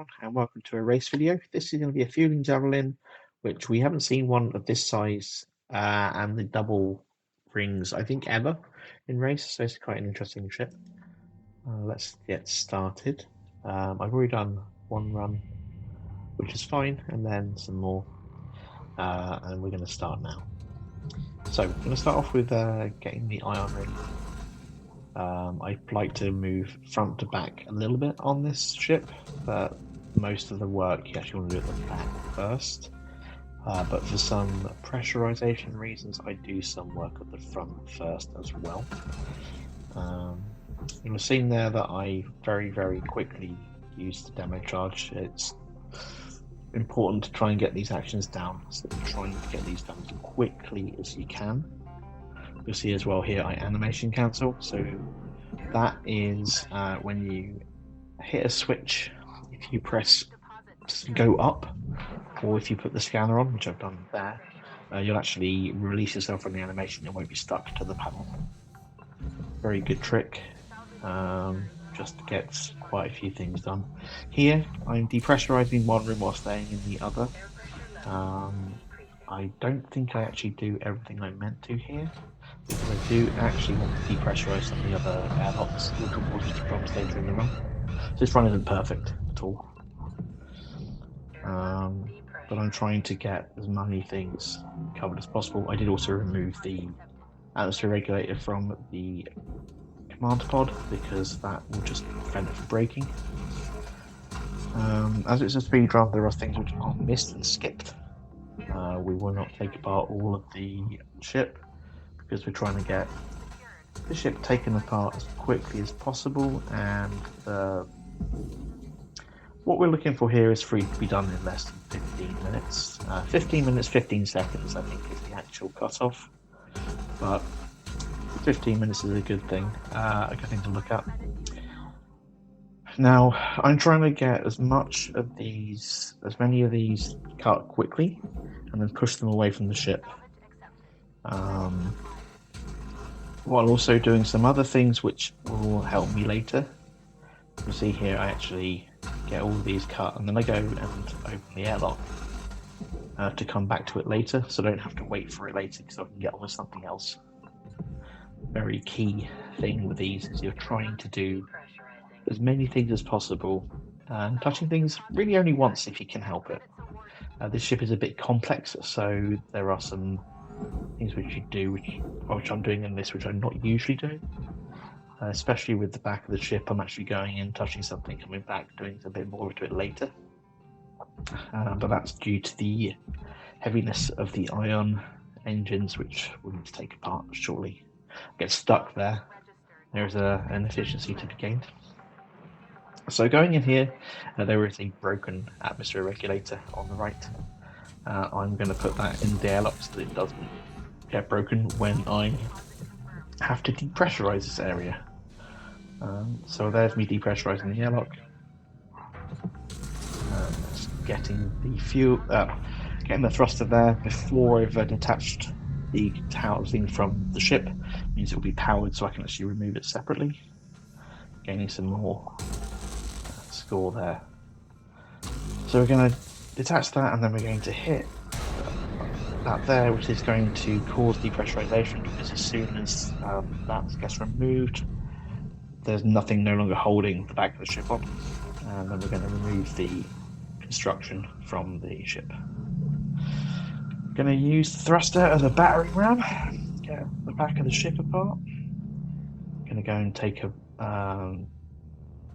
everyone, and welcome to a race video. This is going to be a fueling Javelin, which we haven't seen one of this size and the double rings, I think, ever in race, so it's quite an interesting ship. Let's get started. I've already done one run, which is fine, and then some more, and we're going to start now. So we're going to start off with getting the ion ready. I'd like to move front to back a little bit on this ship, but most of the work you actually want to do at the back first. But for some pressurization reasons, I do some work at the front first as well. You'll have seen there that I very quickly used the demo charge. It's important to try and get these actions down, so you're trying to get these done as quickly as you can. You'll see as well here I animation cancel, so that is when you hit a switch, if you press go up, or if you put the scanner on, which I've done there, you'll actually release yourself from the animation and won't be stuck to the panel. Very good trick, just gets quite a few things done. Here I'm depressurizing one room while staying in the other. I don't think I actually do everything I meant to here, because I do actually want to depressurize some of the other airlocks, which will cause you problems later in the run. So this run isn't perfect at all. But I'm trying to get as many things covered as possible. I did also remove the atmosphere regulator from the command pod, because that will just prevent it from breaking. As it's a speed run, there are things which are missed and skipped. We will not take apart all of the ship, because we're trying to get the ship taken apart as quickly as possible, and what we're looking for here is for it to be done in less than 15 minutes. 15 minutes, 15 seconds I think is the actual cutoff, but 15 minutes is a good thing to look at. Now I'm trying to get as many of these cut quickly and then push them away from the ship, while also doing some other things which will help me later. You see here I actually get all of these cut, and then I go and open the airlock to come back to it later, so I don't have to wait for it later, because I can get on with something else. Very key thing with these is you're trying to do as many things as possible, and touching things really only once if you can help it. This ship is a bit complex, so there are some things which you do, which I'm doing in this, which I'm not usually doing. Especially with the back of the ship, I'm actually going in, touching something, coming back, doing a bit more to it later. But that's due to the heaviness of the ion engines, which we'll need to take apart shortly. Get stuck there. There's an efficiency to be gained. So going in here, there is a broken atmosphere regulator on the right. I'm going to put that in the airlock so that it doesn't get broken when I have to depressurize this area. So there's me depressurizing the airlock, getting the fuel, getting the thruster there before I've detached the housing from the ship. It means it will be powered, so I can actually remove it separately. Gaining some more score there. So we're going to detach that, and then we're going to hit that there, which is going to cause depressurization, because as soon as that gets removed, there's nothing no longer holding the back of the ship on, and then we're going to remove the construction from the ship. I'm going to use the thruster as a battering ram, get the back of the ship apart. I'm going to go and take the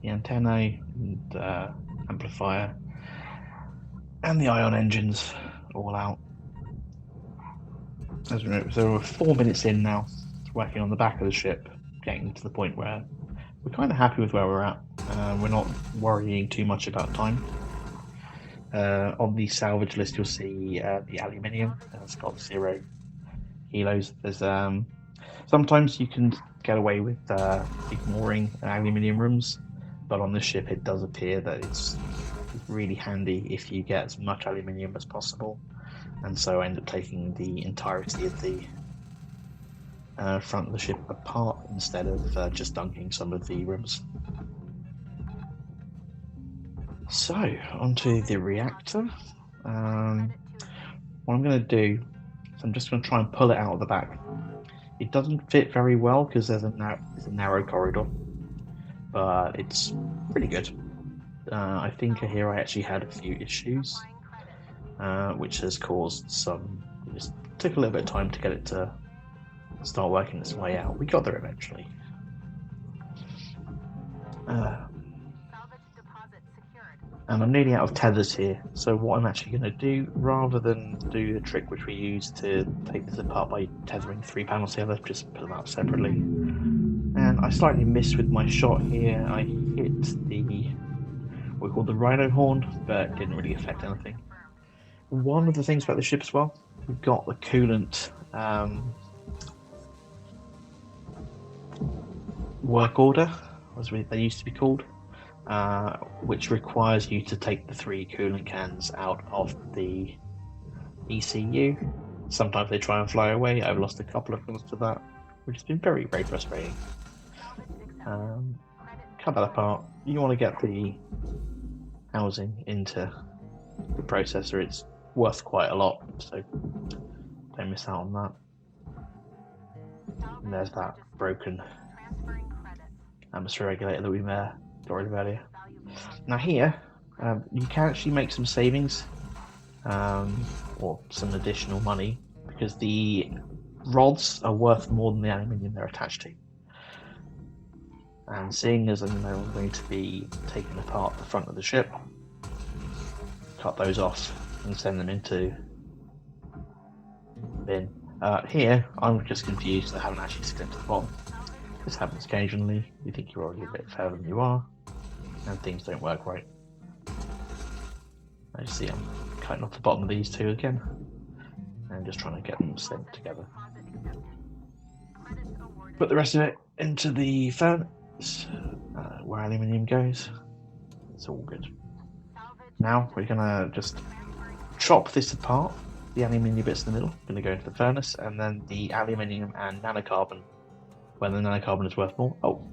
antennae and amplifier and the ion engines all out. As we know, so we're 4 minutes in now, working on the back of the ship, getting to the point where we're kind of happy with where we're at. We're not worrying too much about time. On the salvage list, you'll see the aluminium. It's got 0 kilos. There's sometimes you can get away with ignoring aluminium rooms, but on this ship it does appear that it's really handy if you get as much aluminium as possible, and so I end up taking the entirety of the front of the ship apart instead of just dunking some of the rims. So, onto the reactor. What I'm going to do is I'm just going to try and pull it out of the back. It doesn't fit very well because there's a narrow corridor, but it's pretty good. I think here I actually had a few issues, which has caused some. It just took a little bit of time to get it to start working its way out. We got there eventually. And I'm nearly out of tethers here, so what I'm actually going to do, rather than do the trick which we used to take this apart by tethering 3 panels together, just put them out separately. And I slightly missed with my shot here. I hit the what we call the rhino horn, but it didn't really affect anything. One of the things about the ship as well, we've got the coolant work order, as they used to be called. Which requires you to take the 3 coolant cans out of the ECU. Sometimes they try and fly away. I've lost a couple of them to that, which has been very, very frustrating. Cut that apart. You want to get the housing into the processor. It's worth quite a lot, so don't miss out on that. And there's that broken atmosphere regulator that we got rid of earlier. Now here, you can actually make some savings or some additional money because the rods are worth more than the aluminium they're attached to. And seeing as I'm going to be taking apart the front of the ship, cut those off and send them into the bin. Here, I'm just confused. I haven't actually skipped to the bottom. This happens occasionally. You think you're already a bit further than you are, and things don't work right. I see I'm cutting off the bottom of these 2 again, and just trying to get them sent together. Put the rest of it into the furnace, where aluminium goes. It's all good. Now we're gonna just chop this apart. The aluminium bits in the middle going to go into the furnace, and then the aluminium and nanocarbon. When the nanocarbon is worth more. Oh,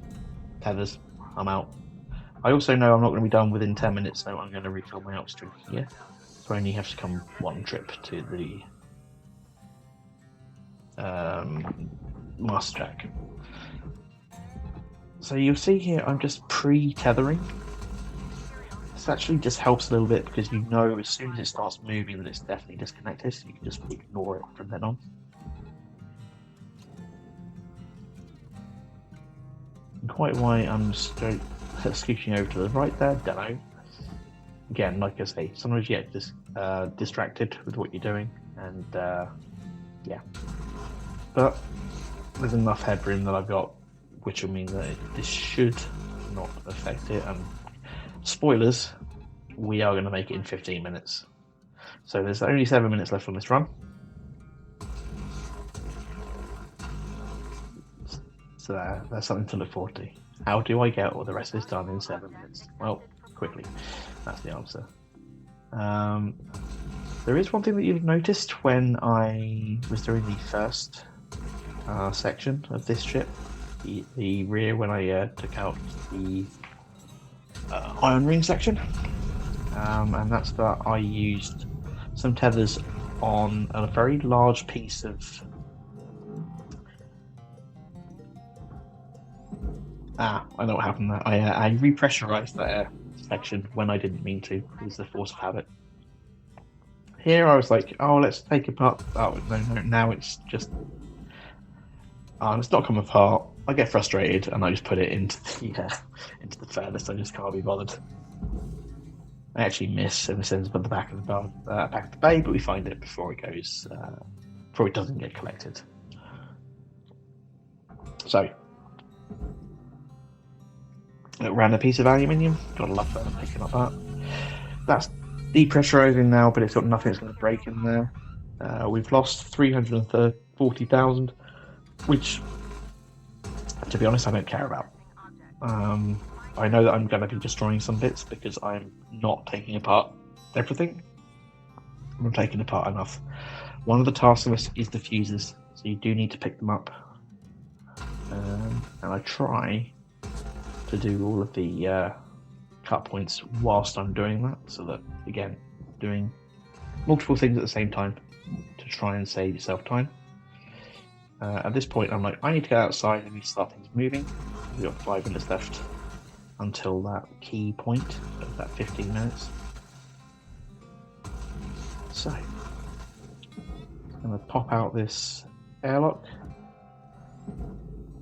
tethers. I'm out. I also know I'm not going to be done within 10 minutes, so I'm going to refill my oxygen here. So I only have to come 1 trip to the master jack. So you'll see here I'm just pre-tethering. This actually just helps a little bit because you know as soon as it starts moving that it's definitely disconnected, so you can just ignore it from then on. And quite why I'm scooching over to the right there, don't know. Again, like I say, sometimes you get distracted with what you're doing, and yeah. But there's enough headroom that I've got, which will mean that this should not affect it. And spoilers, we are going to make it in 15 minutes. So there's only 7 minutes left on this run. So that's something to look forward to. How do I get all the rest of this done in 7 minutes? Well, quickly. That's the answer. There is one thing that you've noticed when I was doing the first section of this ship, the rear, when I took out the iron ring section, and that's that I used some tethers on a very large piece of I know what happened there. I repressurized that section when I didn't mean to. It was the force of habit. Here I was like, oh, let's take apart. Oh, no, now it's just... it's not come apart. I get frustrated and I just put it into the furnace. I just can't be bothered. I actually miss in the sense of the back of the bay, but we find it before it goes, before it doesn't get collected. So, around a piece of aluminium. Gotta love that. Picking up that. That's depressurizing now, but it's got nothing that's going to break in there. We've lost 340,000, which, to be honest, I don't care about. I know that I'm going to be destroying some bits because I'm not taking apart everything. I'm not taking apart enough. One of the tasks of us is the fuses, so you do need to pick them up. And I try to do all of the cut points whilst I'm doing that, so that, again, doing multiple things at the same time to try and save yourself time. At this point, I'm like, I need to go outside and start things moving. We've got 5 minutes left until that key point of that 15 minutes. So, I'm going to pop out this airlock,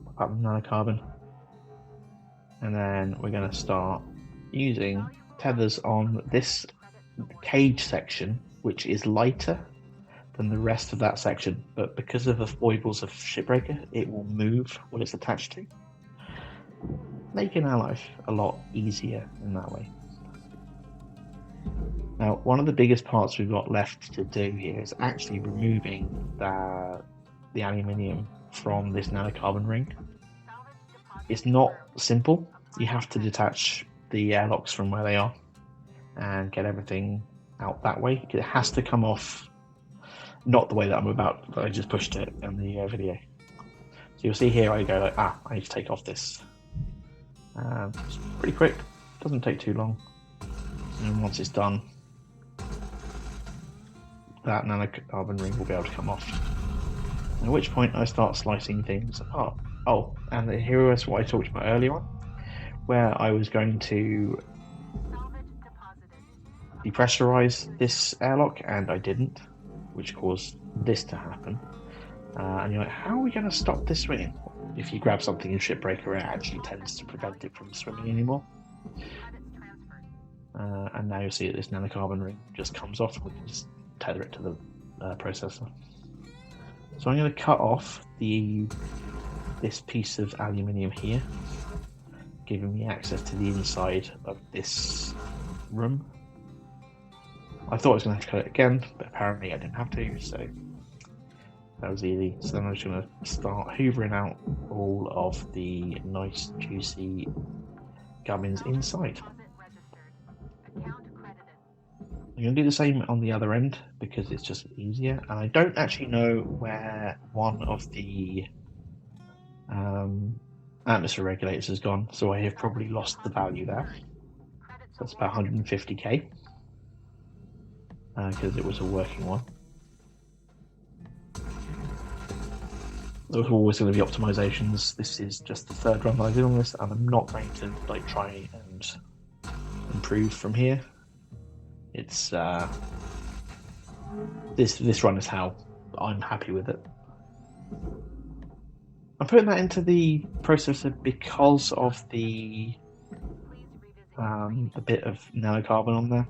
pop out the nanocarbon, and then we're going to start using tethers on this cage section, which is lighter than the rest of that section, but because of the foibles of Shipbreaker, it will move what it's attached to, making our life a lot easier in that way. Now, one of the biggest parts we've got left to do here is actually removing the aluminium from this nanocarbon ring. It's not simple. You have to detach the airlocks from where they are and get everything out that way. It has to come off not the way that I just pushed it in the video. So you'll see here I go like, I need to take off this. It's pretty quick, doesn't take too long. And once it's done, that nanocarbon ring will be able to come off. At which point I start slicing things apart. Oh, and here is what I talked about earlier on, where I was going to depressurize this airlock, and I didn't, which caused this to happen. And you're like, how are we going to stop this swimming? If you grab something in Shipbreaker, it actually tends to prevent it from swimming anymore. And now you'll see that this nanocarbon ring just comes off, and we can just tether it to the processor. So I'm going to cut off this piece of aluminium here, giving me access to the inside of this room. I thought I was going to have to cut it again, but apparently I didn't have to, so that was easy. So then I'm just going to start hoovering out all of the nice juicy gubbins inside. I'm going to do the same on the other end because it's just easier, and I don't actually know where one of the atmosphere regulators has gone, so I have probably lost the value there. So that's about 150k. Because it was a working one. There was always going to be optimizations. This is just the third run that I did on this, and I'm not going to try and improve from here. It's this run is how I'm happy with it. I'm putting that into the processor because of the bit of nanocarbon on there.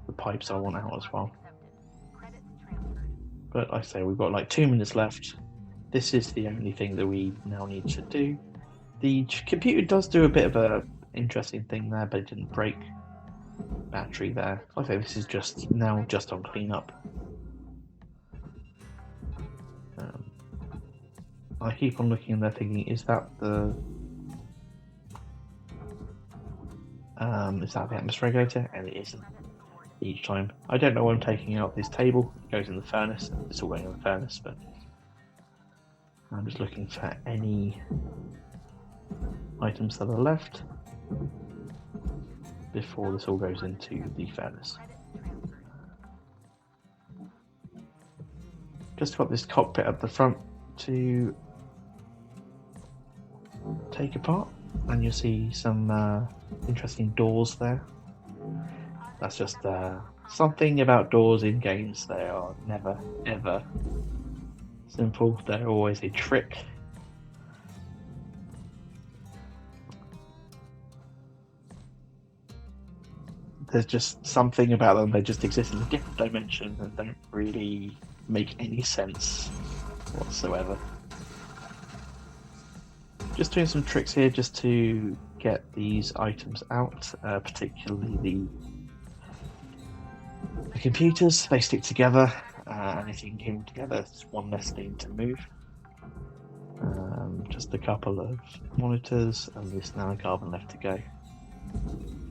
The pipes I want out as well. But like I say, we've got like 2 minutes left. This is the only thing that we now need to do. The computer does do a bit of a interesting thing there, but it didn't break. Battery there. Like I say, this is just on cleanup. I keep on looking in there thinking, is that the atmosphere regulator? And it isn't. Each time. I don't know what I'm taking out of this table. It goes in the furnace. It's all going in the furnace, but I'm just looking for any items that are left before this all goes into the furnace. Just got this cockpit at the front to take apart, and you'll see some interesting doors there. That's just something about doors in games. They are never, ever simple. They're always a trick. There's just something about them. They just exist in a different dimension and don't really make any sense whatsoever. Just doing some tricks here just to get these items out, particularly the computers. They stick together, and if you can keep them together, it's one less thing to move. Just a couple of monitors and this nanocarbon left to go.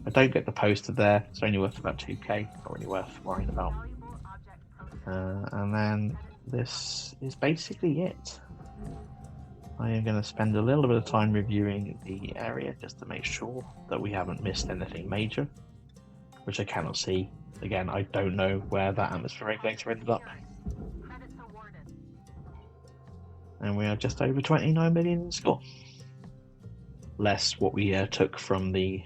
I don't get the poster there, it's only worth about 2k, not really worth worrying about. And then this is basically it. I am going to spend a little bit of time reviewing the area just to make sure that we haven't missed anything major, which I cannot see. Again, I don't know where that atmosphere regulator ended up. And we are just over 29 million in score. Less what we took from the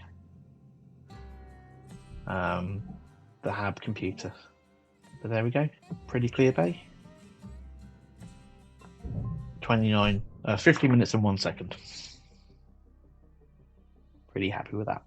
HAB computer. But there we go. Pretty clear bay. 50 minutes and 1 second. Pretty happy with that.